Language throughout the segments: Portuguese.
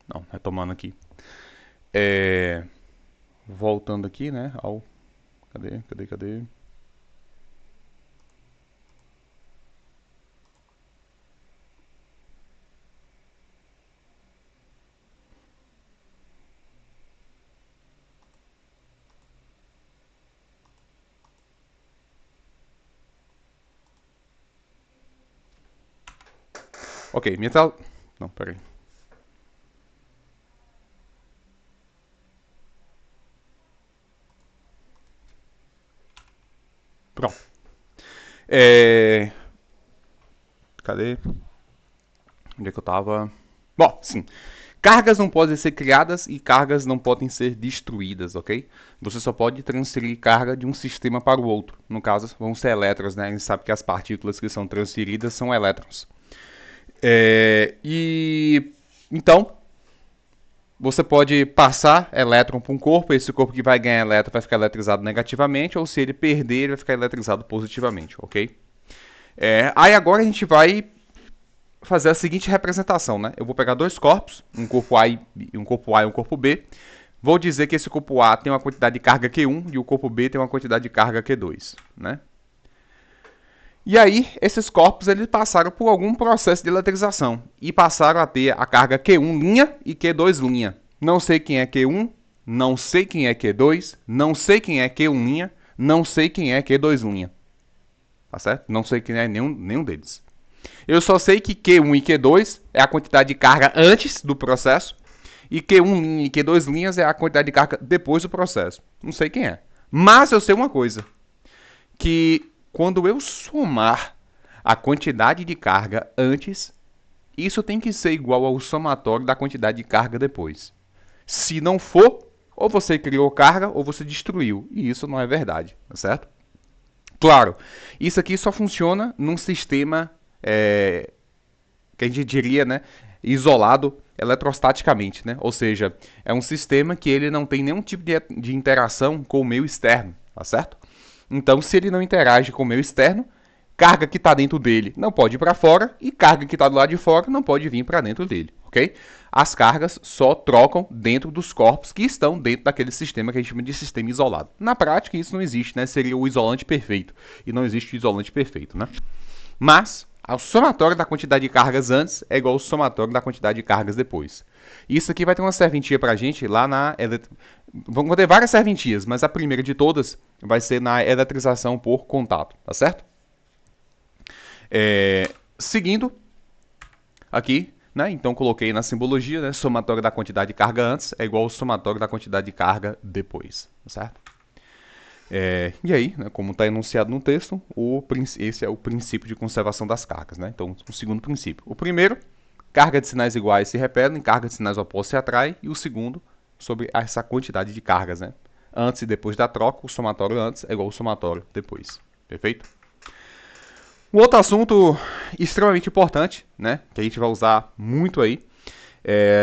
Não, retomando aqui. Voltando aqui, né, ao... Cadê? Ok, minha tela... Não, peraí. Pronto. É... Cadê? Onde é que eu tava? Bom, sim. Cargas não podem ser criadas e cargas não podem ser destruídas, ok? Você só pode transferir carga de um sistema para o outro. No caso, vão ser elétrons, né? A gente sabe que as partículas que são transferidas são elétrons. E então, você pode passar elétron para um corpo, esse corpo que vai ganhar elétron vai ficar eletrizado negativamente, ou se ele perder, ele vai ficar eletrizado positivamente, ok? Aí agora a gente vai fazer a seguinte representação, né? Eu vou pegar dois corpos, um corpo A e um corpo B. Vou dizer que esse corpo A tem uma quantidade de carga Q1 e o corpo B tem uma quantidade de carga Q2, né? E aí, esses corpos eles passaram por algum processo de eletrização e passaram a ter a carga Q1 linha e Q2 linha. Não sei quem é Q1, não sei quem é Q2, não sei quem é Q1 linha, não sei quem é Q2 linha. Tá certo? Não sei quem é nenhum deles. Eu só sei que Q1 e Q2 é a quantidade de carga antes do processo e Q1 linha e Q2 linhas é a quantidade de carga depois do processo. Não sei quem é. Mas eu sei uma coisa, que quando eu somar a quantidade de carga antes, isso tem que ser igual ao somatório da quantidade de carga depois. Se não for, ou você criou carga ou você destruiu. E isso não é verdade, tá certo? Claro, isso aqui só funciona num sistema que a gente diria, né, isolado eletrostaticamente, né? Ou seja, é um sistema que ele não tem nenhum tipo de interação com o meio externo, tá certo? Então, se ele não interage com o meio externo, carga que está dentro dele não pode ir para fora e carga que está do lado de fora não pode vir para dentro dele, ok? As cargas só trocam dentro dos corpos que estão dentro daquele sistema que a gente chama de sistema isolado. Na prática, isso não existe, né? Seria o isolante perfeito. E não existe o isolante perfeito, né? Mas o somatório da quantidade de cargas antes é igual ao somatório da quantidade de cargas depois. Isso aqui vai ter uma serventia para a gente lá na... Vão ter várias serventias, mas a primeira de todas vai ser na eletrização por contato, tá certo? Seguindo aqui, né? Então coloquei na simbologia, né? Somatório da quantidade de carga antes é igual ao somatório da quantidade de carga depois, tá certo? E aí, né, como está enunciado no texto, esse é o princípio de conservação das cargas. Né? Então, o segundo princípio. O primeiro, carga de sinais iguais se repelem, carga de sinais opostos se atrai. E o segundo, sobre essa quantidade de cargas. Né? Antes e depois da troca, o somatório antes é igual ao somatório depois. Perfeito? Um outro assunto extremamente importante, né, que a gente vai usar muito aí,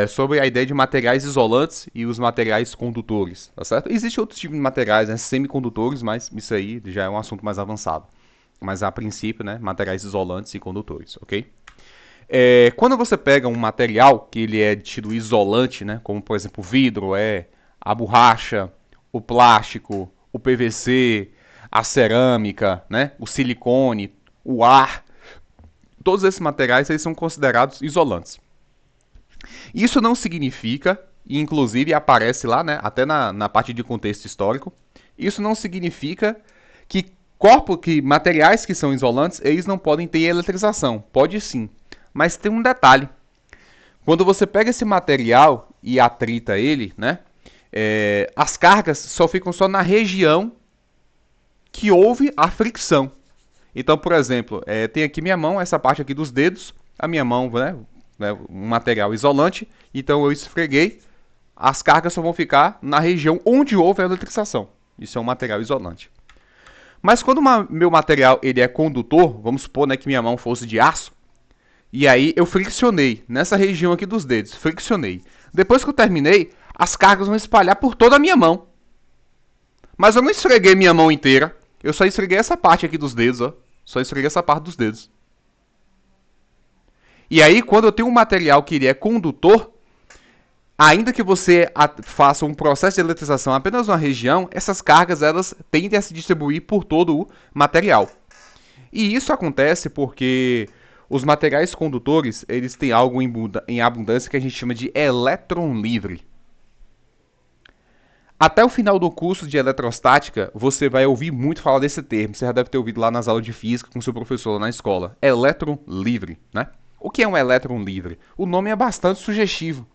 sobre a ideia de materiais isolantes e os materiais condutores, tá certo? Existem outros tipos de materiais, né, semicondutores, mas isso aí já é um assunto mais avançado. Mas a princípio, né, materiais isolantes e condutores, ok? Quando você pega um material que ele é tido isolante, né, como por exemplo o vidro, a borracha, o plástico, o PVC, a cerâmica, né, o silicone, o ar, todos esses materiais eles são considerados isolantes. Isso não significa, e inclusive aparece lá, né, até na parte de contexto histórico, isso não significa que materiais que são isolantes, eles não podem ter eletrização. Pode sim. Mas tem um detalhe. Quando você pega esse material e atrita ele, né, as cargas só ficam só na região que houve a fricção. Então, por exemplo, tem aqui minha mão, essa parte aqui dos dedos, a minha mão, um material isolante, então eu esfreguei, as cargas só vão ficar na região onde houve a eletrização. Isso é um material isolante. Mas quando meu material ele é condutor, vamos supor, né, que minha mão fosse de aço, e aí eu friccionei nessa região aqui dos dedos, friccionei. Depois que eu terminei, as cargas vão espalhar por toda a minha mão. Mas eu não esfreguei minha mão inteira, eu só esfreguei essa parte aqui dos dedos, ó. Só esfreguei essa parte dos dedos. E aí, quando eu tenho um material que ele é condutor, Ainda que você faça um processo de eletrização apenas numa região, essas cargas elas tendem a se distribuir por todo o material. E isso acontece porque os materiais condutores eles têm algo em abundância que a gente chama de elétron livre. Até o final do curso de eletrostática, você vai ouvir muito falar desse termo. Você já deve ter ouvido lá nas aulas de física com seu professor lá na escola. Elétron livre, né? O que é um elétron livre? O nome é bastante sugestivo.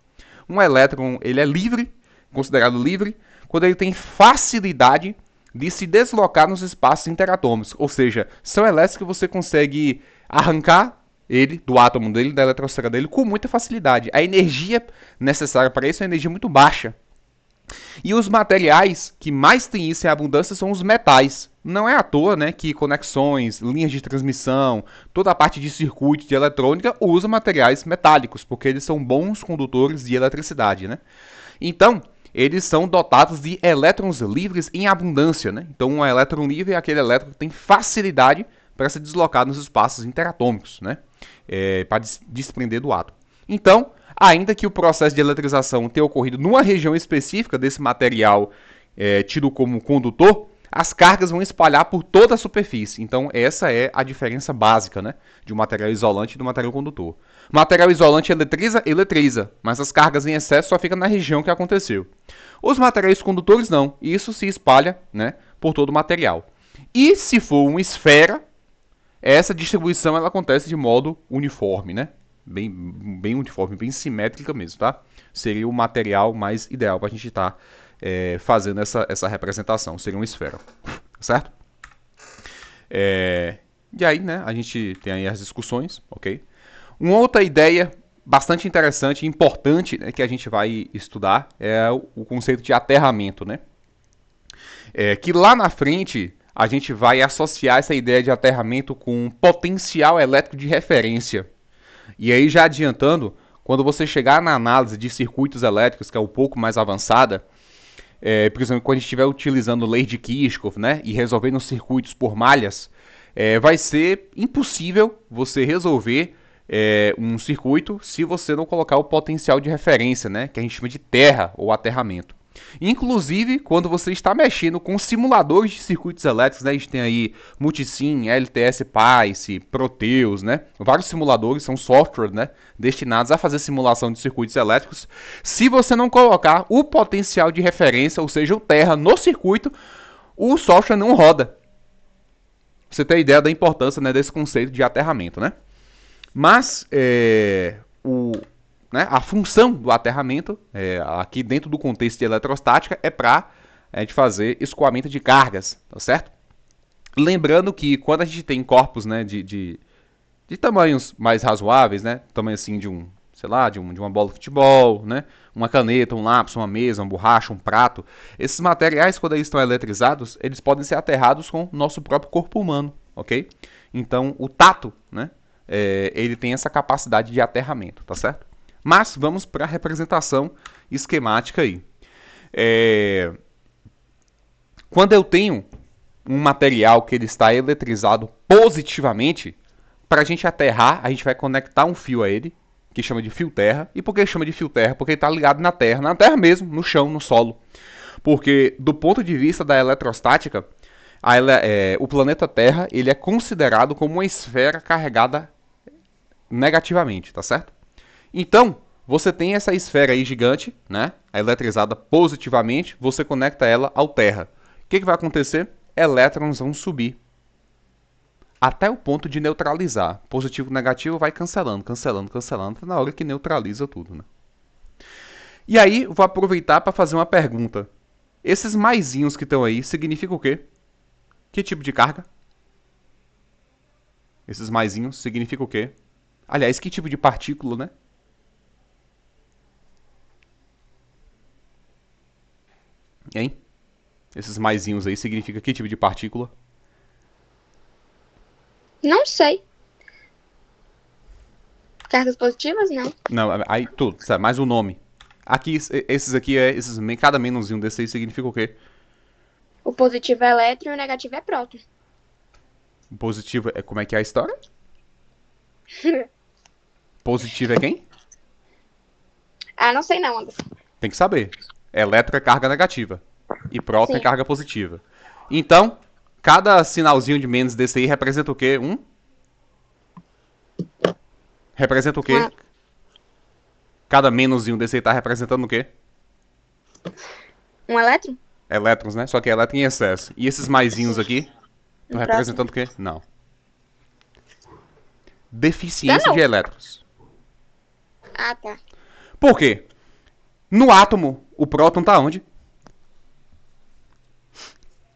Um elétron, ele é livre, considerado livre, quando ele tem facilidade de se deslocar nos espaços interatômicos. Ou seja, são elétrons que você consegue arrancar ele do átomo dele, da eletrosfera dele, com muita facilidade. A energia necessária para isso é uma energia muito baixa. E os materiais que mais têm isso em abundância são os metais. Não é à toa, né, que conexões, linhas de transmissão, toda a parte de circuito de eletrônica usa materiais metálicos, porque eles são bons condutores de eletricidade, né? Então, eles são dotados de elétrons livres em abundância, né? Então, um elétron livre é aquele elétron que tem facilidade para se deslocar nos espaços interatômicos, né? Para desprender do átomo. Então, ainda que o processo de eletrização tenha ocorrido numa região específica desse material tido como condutor, as cargas vão espalhar por toda a superfície. Então, essa é a diferença básica, né, de um material isolante e do material condutor. O material isolante eletriza, mas as cargas em excesso só ficam na região que aconteceu. Os materiais condutores não, isso se espalha, né, por todo o material. E se for uma esfera, essa distribuição ela acontece de modo uniforme, né? Bem uniforme, bem simétrica mesmo, tá? Seria o material mais ideal para a gente estar fazendo essa representação. Seria uma esfera, certo? E aí, né, a gente tem aí as discussões, ok? Uma outra ideia bastante interessante e importante, né, que a gente vai estudar é o conceito de aterramento, né? Que lá na frente a gente vai associar essa ideia de aterramento com potencial elétrico de referência. E aí, já adiantando, quando você chegar na análise de circuitos elétricos, que é um pouco mais avançada, por exemplo, quando a gente estiver utilizando lei de Kirchhoff, né, e resolvendo circuitos por malhas, vai ser impossível você resolver um circuito se você não colocar o potencial de referência, né, que a gente chama de terra ou aterramento. Inclusive, quando você está mexendo com simuladores de circuitos elétricos, né, a gente tem aí Multisim, LTS Pice, Proteus, né, vários simuladores, são softwares, né, destinados a fazer simulação de circuitos elétricos. Se você não colocar o potencial de referência, ou seja, o terra, no circuito, o software não roda. Você tem ideia da importância, né, desse conceito de aterramento, né? Mas a função do aterramento, aqui dentro do contexto de eletrostática, é para a gente fazer escoamento de cargas, tá certo? Lembrando que quando a gente tem corpos, né, de tamanhos mais razoáveis, né, tamanho assim de sei lá, de uma bola de futebol, né, uma caneta, um lápis, uma mesa, uma borracha, um prato, esses materiais, quando eles estão eletrizados, eles podem ser aterrados com o nosso próprio corpo humano, ok? Então, o tato, né, ele tem essa capacidade de aterramento, tá certo? Mas vamos para a representação esquemática aí. Quando eu tenho um material que ele está eletrizado positivamente, para a gente aterrar, a gente vai conectar um fio a ele, que chama de fio terra. E por que chama de fio terra? Porque ele está ligado na terra mesmo, no chão, no solo. Porque do ponto de vista da eletrostática, o planeta Terra ele é considerado como uma esfera carregada negativamente, tá certo? Então, você tem essa esfera aí gigante, né, eletrizada positivamente, você conecta ela ao terra. O que vai acontecer? Elétrons vão subir até o ponto de neutralizar. Positivo e negativo vai cancelando, cancelando, cancelando, na hora que neutraliza tudo, né? E aí, vou aproveitar para fazer uma pergunta. Esses maisinhos que estão aí significam o quê? Que tipo de carga? Esses maisinhos significam o quê? Aliás, que tipo de partícula, né? Hein? Esses maisinhos aí significa que tipo de partícula? Não sei. Cargas positivas, não. Não, aí tudo, sabe, mais o nome. Aqui, esses aqui, cada menuzinho desse aí significa o quê? O positivo é elétron e o negativo é próton. O positivo é como é que é a história? Positivo é quem? Ah, não sei não, Anderson. Tem que saber. Elétron é carga negativa. E próton é Sim. carga positiva. Então, cada sinalzinho de menos desse aí representa o quê? Representa o quê? Uma- Cada menoszinho desse aí tá representando o quê? um elétron? Elétrons, né? Só que é elétron em excesso. E esses maisinhos aqui estão Um próton? representando o quê? Não. Tá Deficiência de não. elétrons. Ah, tá. Por quê? No átomo, o próton tá onde?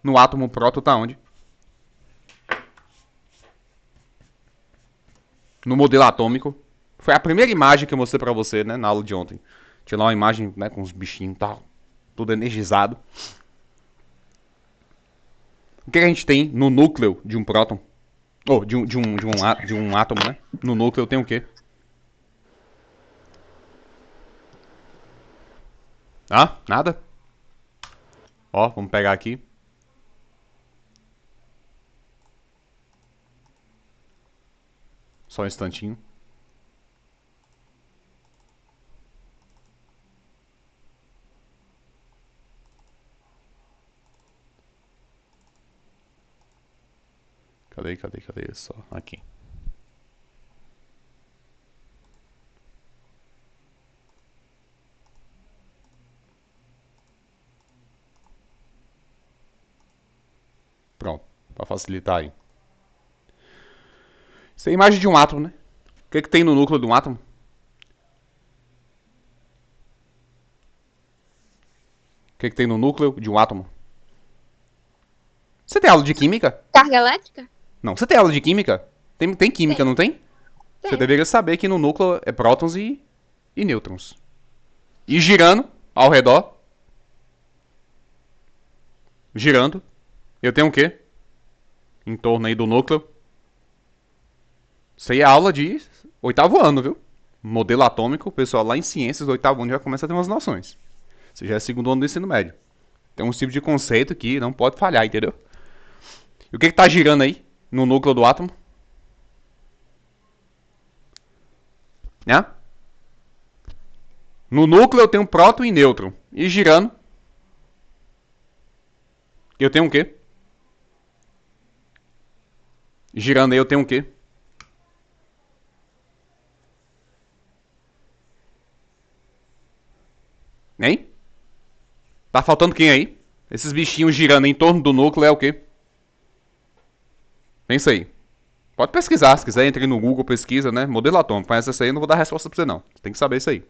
No átomo, o próton tá onde? No modelo atômico. Foi a primeira imagem que eu mostrei pra você, né, na aula de ontem. Tinha lá uma imagem, né, com os bichinhos e tal. Tudo energizado. O que a gente tem no núcleo de um próton? Ou de um átomo, né? No núcleo tem o quê? Ah, nada? Ó, vamos pegar aqui. Só um instantinho. Cadê? Só aqui. Pronto, para facilitar aí. Isso é a imagem de um átomo, né? O que tem no núcleo de um átomo? O que tem no núcleo de um átomo? Você tem aula de química? Carga elétrica? Não, você tem aula de química? Tem química, Tem. não tem? Você Tem. deveria saber que no núcleo é prótons e nêutrons. E girando ao redor, girando, eu tenho o quê? Em torno aí do núcleo. Isso aí é aula de oitavo ano, viu? Modelo atômico, o pessoal lá em ciências do oitavo ano já começa a ter umas noções. Você já é segundo ano do ensino médio. Tem um tipo de conceito que não pode falhar, entendeu? E o que está girando aí no núcleo do átomo? Né? No núcleo eu tenho próton e nêutron. E girando, eu tenho o quê? Girando aí eu tenho o quê? Hein? Tá faltando quem aí? Esses bichinhos girando em torno do núcleo é o quê? Pensa aí. Pode pesquisar, se quiser, entre no Google, pesquisa, né? Modelo atômico. Conhece essa aí, eu não vou dar resposta pra você, não. Você tem que saber isso aí.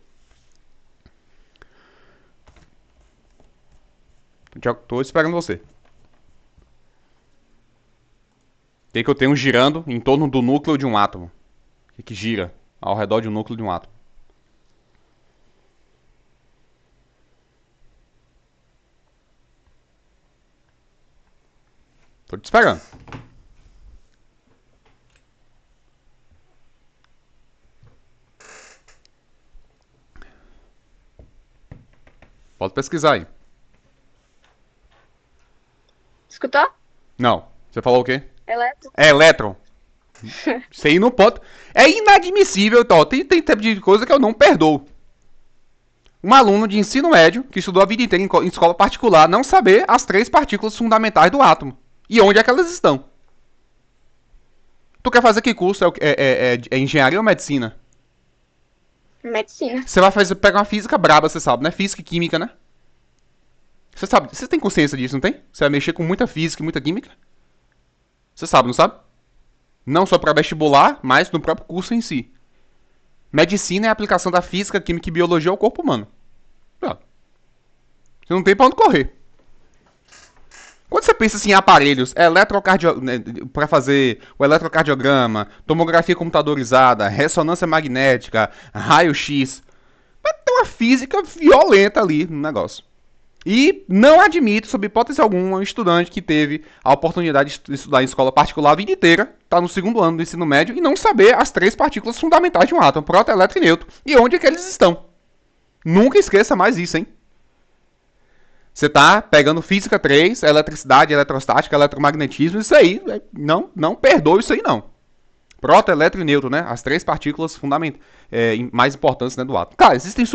Já tô esperando você. O que eu tenho girando em torno do núcleo de um átomo? O que gira ao redor de um núcleo de um átomo? Tô te esperando. Pode pesquisar aí. Escutou? Não. Você falou o quê? Elétron. É elétron. Isso aí não pode. É inadmissível, então. Tem tipo de coisa que eu não perdoo. Um aluno de ensino médio, que estudou a vida inteira em escola particular, não saber as três partículas fundamentais do átomo. E onde é que elas estão. Tu quer fazer que curso? É engenharia ou medicina? Medicina. Você vai fazer, pegar uma física braba, você sabe, né? Física e química, né? Você sabe, você tem consciência disso, não tem? Você vai mexer com muita física e muita química? Você sabe, não sabe? Não só para vestibular, mas no próprio curso em si. Medicina é a aplicação da física, química e biologia ao corpo humano. Você não tem pra onde correr. Quando você pensa assim, em aparelhos para fazer o eletrocardiograma, tomografia computadorizada, ressonância magnética, raio-x, vai ter uma física violenta ali no negócio. E não admito, sob hipótese alguma, um estudante que teve a oportunidade de estudar em escola particular a vida inteira, está no segundo ano do ensino médio, e não saber as três partículas fundamentais de um átomo, próton, elétron e nêutron, e onde é que eles estão. Nunca esqueça mais isso, hein? Você tá pegando física 3, eletricidade, eletrostática, eletromagnetismo, isso aí, não perdoa isso aí não. Próton, elétron e nêutron, né? As três partículas mais importantes, né, do átomo. Claro, existem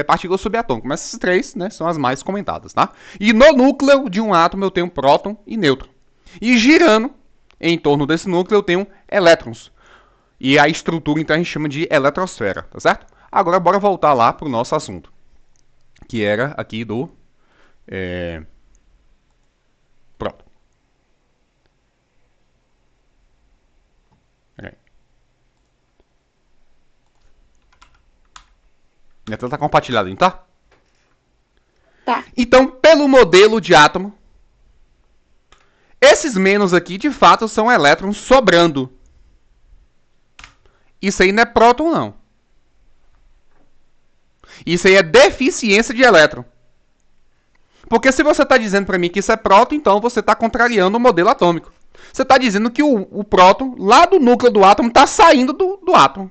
partículas subatômicas, mas essas três, né, são as mais comentadas, tá? E no núcleo de um átomo eu tenho próton e nêutron. E girando em torno desse núcleo eu tenho elétrons. E a estrutura, então, a gente chama de eletrosfera, tá certo? Agora, bora voltar lá pro nosso assunto. Que era aqui do... Pronto. Minha tela tá compartilhada, tá? Tá. Então, pelo modelo de átomo, esses menos aqui, de fato, são elétrons sobrando. Isso aí não é próton, não. Isso aí é deficiência de elétron. Porque se você está dizendo para mim que isso é próton, então você está contrariando o modelo atômico. Você está dizendo que o próton, lá do núcleo do átomo, está saindo do átomo.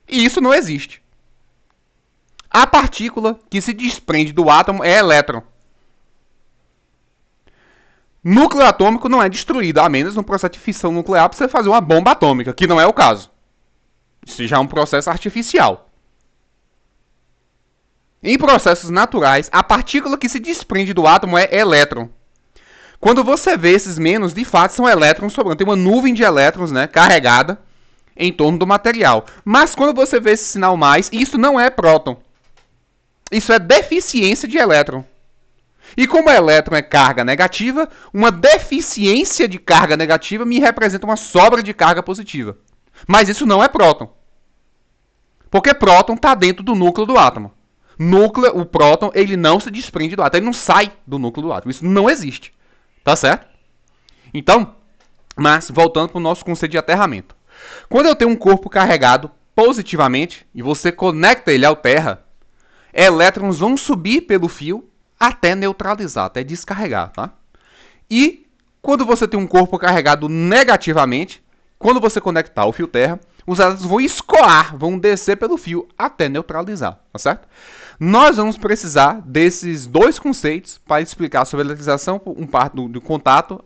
E isso não existe. A partícula que se desprende do átomo é elétron. Núcleo atômico não é destruído, a menos no processo de fissão nuclear para você fazer uma bomba atômica, que não é o caso. Isso já é um processo artificial. Em processos naturais, a partícula que se desprende do átomo é elétron. Quando você vê esses menos, de fato são elétrons sobrando. Tem uma nuvem de elétrons, né, carregada em torno do material. Mas quando você vê esse sinal mais, isso não é próton. Isso é deficiência de elétron. E como elétron é carga negativa, uma deficiência de carga negativa me representa uma sobra de carga positiva. Mas isso não é próton. Porque próton está dentro do núcleo do átomo. O próton, ele não se desprende do átomo, ele não sai do núcleo do átomo. Isso não existe. Tá certo? Então, mas voltando para o nosso conceito de aterramento. Quando eu tenho um corpo carregado positivamente e você conecta ele ao terra, elétrons vão subir pelo fio até neutralizar, até descarregar, tá? E quando você tem um corpo carregado negativamente, quando você conectar o fio terra, os elétrons vão escoar, vão descer pelo fio até neutralizar, tá certo? Nós vamos precisar desses dois conceitos para explicar sobre a eletrização, um par do contato,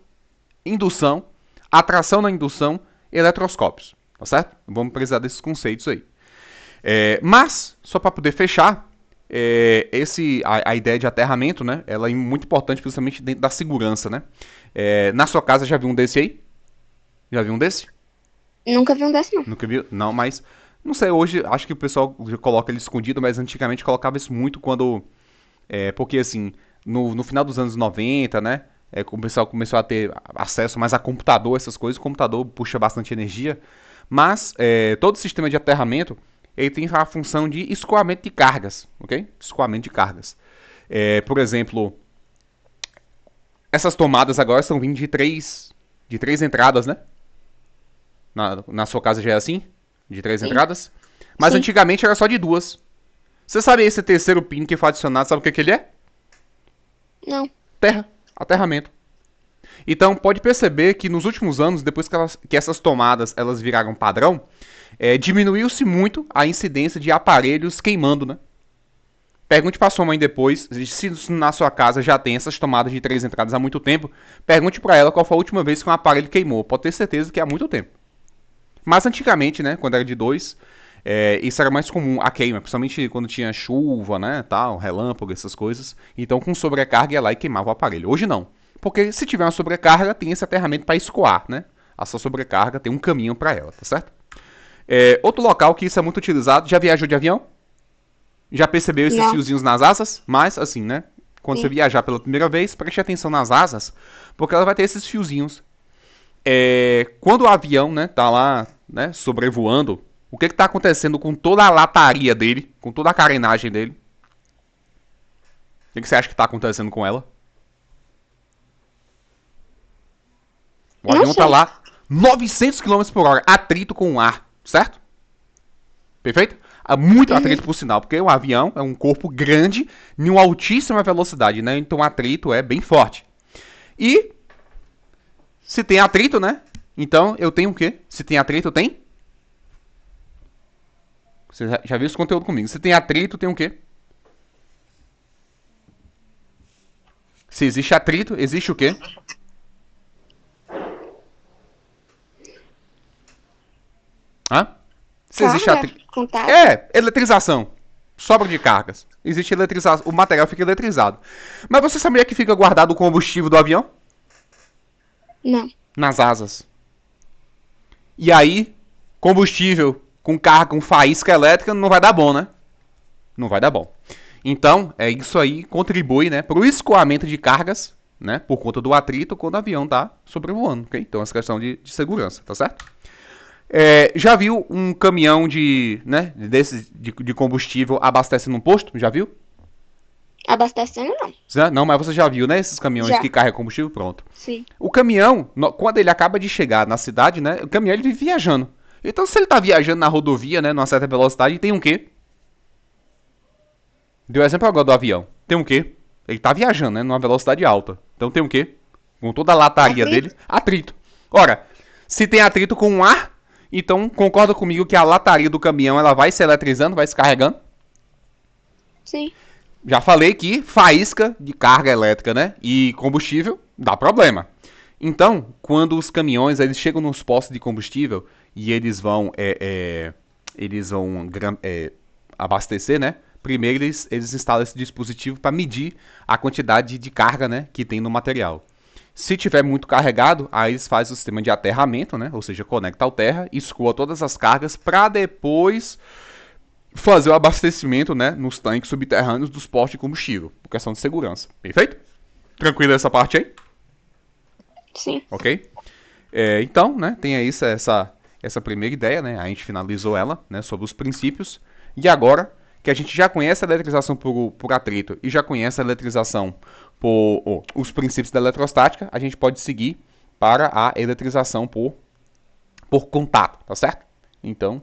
indução, atração na indução e eletroscópios, tá certo? Vamos precisar desses conceitos aí. Mas, só para poder fechar, a ideia de aterramento, né, ela é muito importante principalmente dentro da segurança, né? Na sua casa já viu um desse aí? Já viu um desse? Nunca vi um desse, não. Nunca vi? Não, mas não sei, hoje acho que o pessoal já coloca ele escondido, mas antigamente colocava isso muito quando... porque assim, no final dos anos 90, né? O pessoal começou a ter acesso mais a computador, essas coisas. O computador puxa bastante energia. Mas todo sistema de aterramento, ele tem a função de escoamento de cargas, ok? Escoamento de cargas. Por exemplo, essas tomadas agora estão vindo de três entradas, né? Na sua casa já é assim? De três Sim. entradas? Mas Sim. antigamente era só de duas. Você sabe esse terceiro pino que foi adicionado, sabe o que ele é? Não. Terra. Aterramento. Então, pode perceber que nos últimos anos, depois que essas tomadas elas viraram padrão, diminuiu-se muito a incidência de aparelhos queimando, né? Pergunte para sua mãe depois, se na sua casa já tem essas tomadas de três entradas há muito tempo, pergunte para ela qual foi a última vez que um aparelho queimou. Pode ter certeza que é há muito tempo. Mas antigamente, né, quando era de dois, isso era mais comum, a queima, principalmente quando tinha chuva, né, tal, relâmpago, essas coisas. Então, com sobrecarga, ia lá e queimava o aparelho. Hoje não. Porque se tiver uma sobrecarga, tem esse aterramento para escoar, né? Essa sobrecarga tem um caminho para ela, tá certo? Outro local que isso é muito utilizado, já viajou de avião? Já percebeu esses fiozinhos nas asas? Mas, assim, né? Quando você viajar pela primeira vez, preste atenção nas asas, porque ela vai ter esses fiozinhos. Quando o avião, né, tá lá, né, sobrevoando, o que tá acontecendo com toda a lataria dele, com toda a carenagem dele? O que você acha que tá acontecendo com ela? O avião tá lá 900 km por hora, atrito com o ar, certo? Perfeito? Há muito atrito por sinal, porque o avião é um corpo grande em uma altíssima velocidade, né? Então o atrito é bem forte. E se tem atrito, né? Então eu tenho o quê? Se tem atrito, tem? Você já viu esse conteúdo comigo. Se tem atrito, tem o quê? Se existe atrito, existe o quê? Hã? Se existe Carga, contato. eletrização. Sobra de cargas. Existe eletrização. O material fica eletrizado. Mas você sabia que fica guardado o combustível do avião? Não. Nas asas. E aí, combustível com carga com faísca elétrica não vai dar bom, né? Não vai dar bom. Então, isso aí contribui, né, para o escoamento de cargas, né, por conta do atrito quando o avião está sobrevoando, ok? Então, essa questão de segurança, tá certo? Já viu um caminhão de combustível abastecendo um posto? Já viu? Abastecendo, não. Não, mas você já viu, né? Esses caminhões Já. que carregam combustível, pronto. Sim. O caminhão, quando ele acaba de chegar na cidade, né? O caminhão ele vive viajando. Então, se ele tá viajando na rodovia, né? Numa certa velocidade, tem um quê? Deu exemplo agora do avião. Tem um quê? Ele tá viajando, né? Numa velocidade alta. Então tem um quê? Com toda a lataria Atrito? dele, atrito. Ora, se tem atrito com o ar, então concorda comigo que a lataria do caminhão ela vai se eletrizando, vai se carregando? Sim. Já falei que faísca de carga elétrica, né? E combustível dá problema. Então, quando os caminhões eles chegam nos postos de combustível e eles vão abastecer, né? Primeiro eles instalam esse dispositivo para medir a quantidade de carga, né, que tem no material. Se tiver muito carregado, aí eles fazem o sistema de aterramento, né? Ou seja, conecta ao terra, escoa todas as cargas para depois fazer o abastecimento, né, nos tanques subterrâneos dos postos de combustível, por questão de segurança. Perfeito? Tranquilo essa parte aí? Sim. Ok? Então, né, tem aí essa primeira ideia, né? A gente finalizou ela, né, sobre os princípios. E agora que a gente já conhece a eletrização por atrito e já conhece a eletrização por os princípios da eletrostática, a gente pode seguir para a eletrização por contato, tá certo? Então,